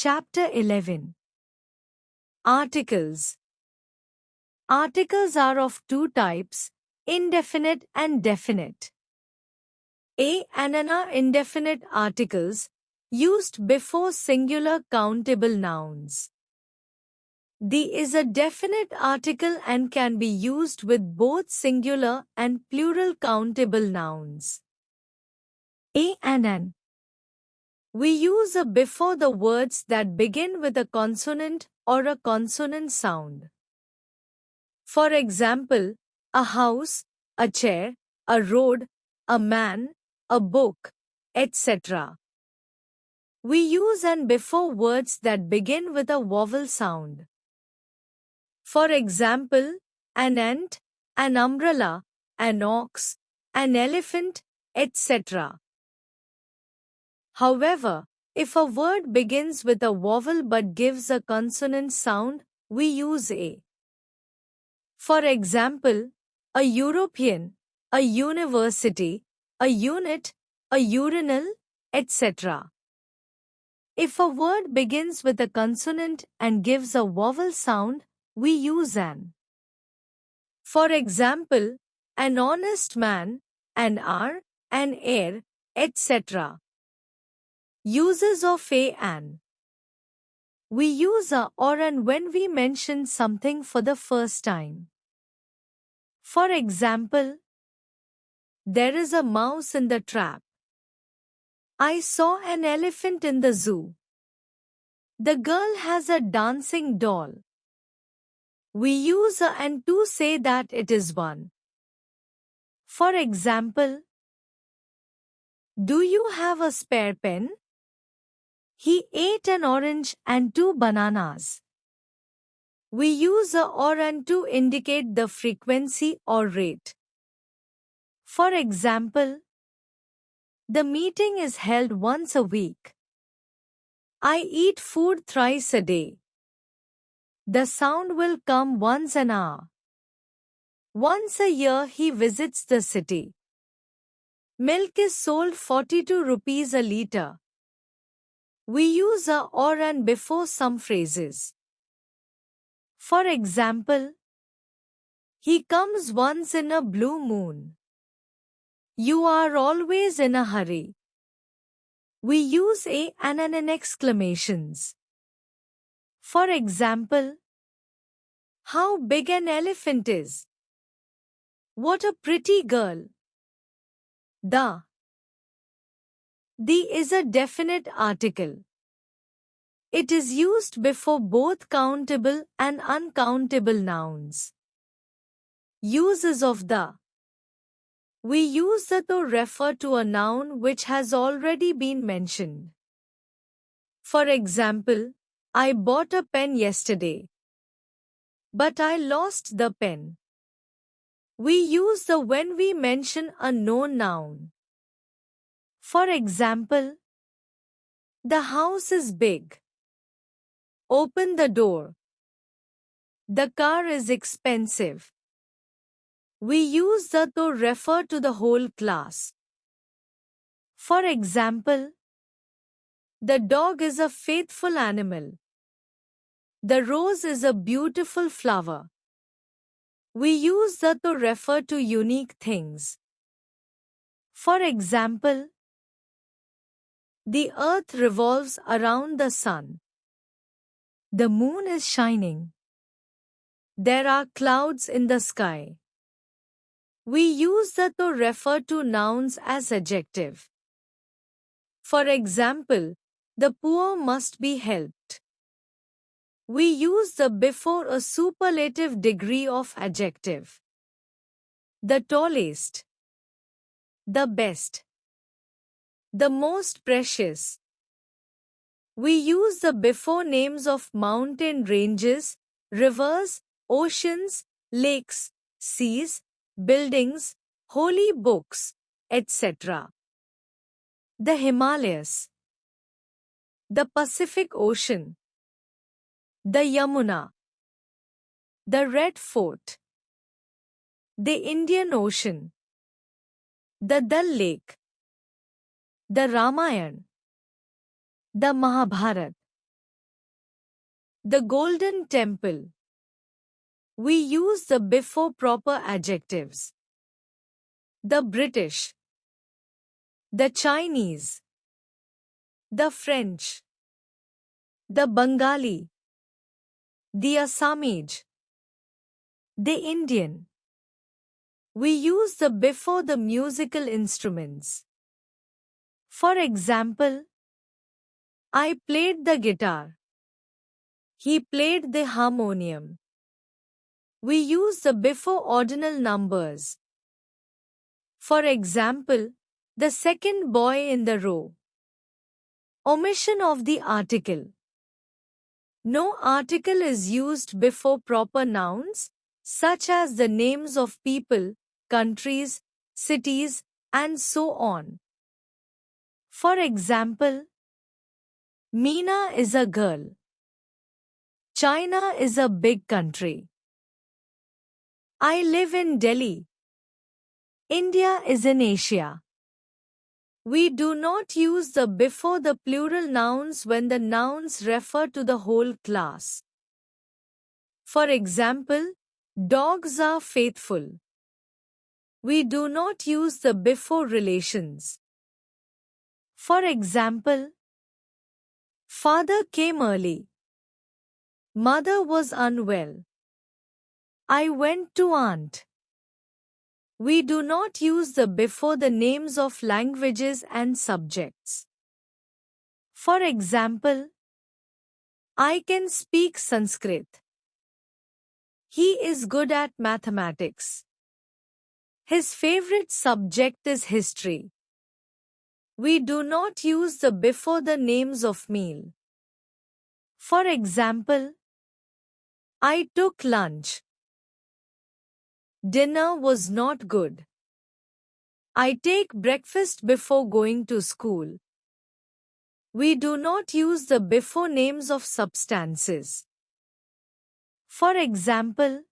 Chapter 11. Articles. Articles are of two types, indefinite and definite. A and N are indefinite articles, used before singular countable nouns. The is a definite article and can be used with both singular and plural countable nouns. A and N. We use a before the words that begin with a consonant or a consonant sound. For example, a house, a chair, a road, a man, a book, etc. We use an before words that begin with a vowel sound. For example, an ant, an umbrella, an ox, an elephant, etc. However, if a word begins with a vowel but gives a consonant sound, we use a. For example, a European, a university, a unit, a urinal, etc. If a word begins with a consonant and gives a vowel sound, we use an. For example, an honest man, an hour, an heir, etc. Uses of a an. We use a or an when we mention something for the first time. For example, there is a mouse in the trap. I saw an elephant in the zoo. The girl has a dancing doll. We use a and to say that it is one. For example, do you have a spare pen? He ate an orange and 2 bananas. We use a or and to indicate the frequency or rate. For example, the meeting is held once a week. I eat food thrice a day. The sound will come once an hour. Once a year he visits the city. Milk is sold 42 rupees a litre. We use a or and before some phrases. For example, he comes once in a blue moon. You are always in a hurry. We use a and an in exclamations. For example, how big an elephant is. What a pretty girl. The is a definite article. It is used before both countable and uncountable nouns. Uses of the. We use the to refer to a noun which has already been mentioned. For example, I bought a pen yesterday. But I lost the pen. We use the when we mention a known noun. For example, the house is big. Open the door. The car is expensive. We use the to refer to the whole class. For example, the dog is a faithful animal. The rose is a beautiful flower. We use the to refer to unique things. For example, the earth revolves around the sun. The moon is shining. There are clouds in the sky. We use the to refer to nouns as adjective. For example, the poor must be helped. We use the before a superlative degree of adjective. The tallest. The best. The most precious. We use the before names of mountain ranges, rivers, oceans, lakes, seas, buildings, holy books, etc. The Himalayas. The Pacific Ocean. The Yamuna. The Red Fort. The Indian Ocean. The Dal Lake. The Ramayana. The Mahabharata. The Golden Temple. We use the before proper adjectives. The British. The Chinese. The French. The Bengali. The Assamese. The Indian. We use the before the musical instruments. For example, I played the guitar. He played the harmonium. We use the before ordinal numbers. For example, the second boy in the row. Omission of the article. No article is used before proper nouns, such as the names of people, countries, cities, and so on. For example, Meena is a girl. China is a big country. I live in Delhi. India is in Asia. We do not use the before the plural nouns when the nouns refer to the whole class. For example, dogs are faithful. We do not use the before relations. For example, father came early. Mother was unwell. I went to aunt. We do not use the before the names of languages and subjects. For example, I can speak Sanskrit. He is good at mathematics. His favorite subject is history. We do not use the before the names of meal. For example, I took lunch. Dinner was not good. I take breakfast before going to school. We do not use the before names of substances. For example,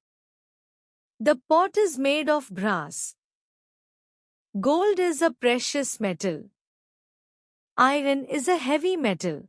the pot is made of brass. Gold is a precious metal. Iron is a heavy metal.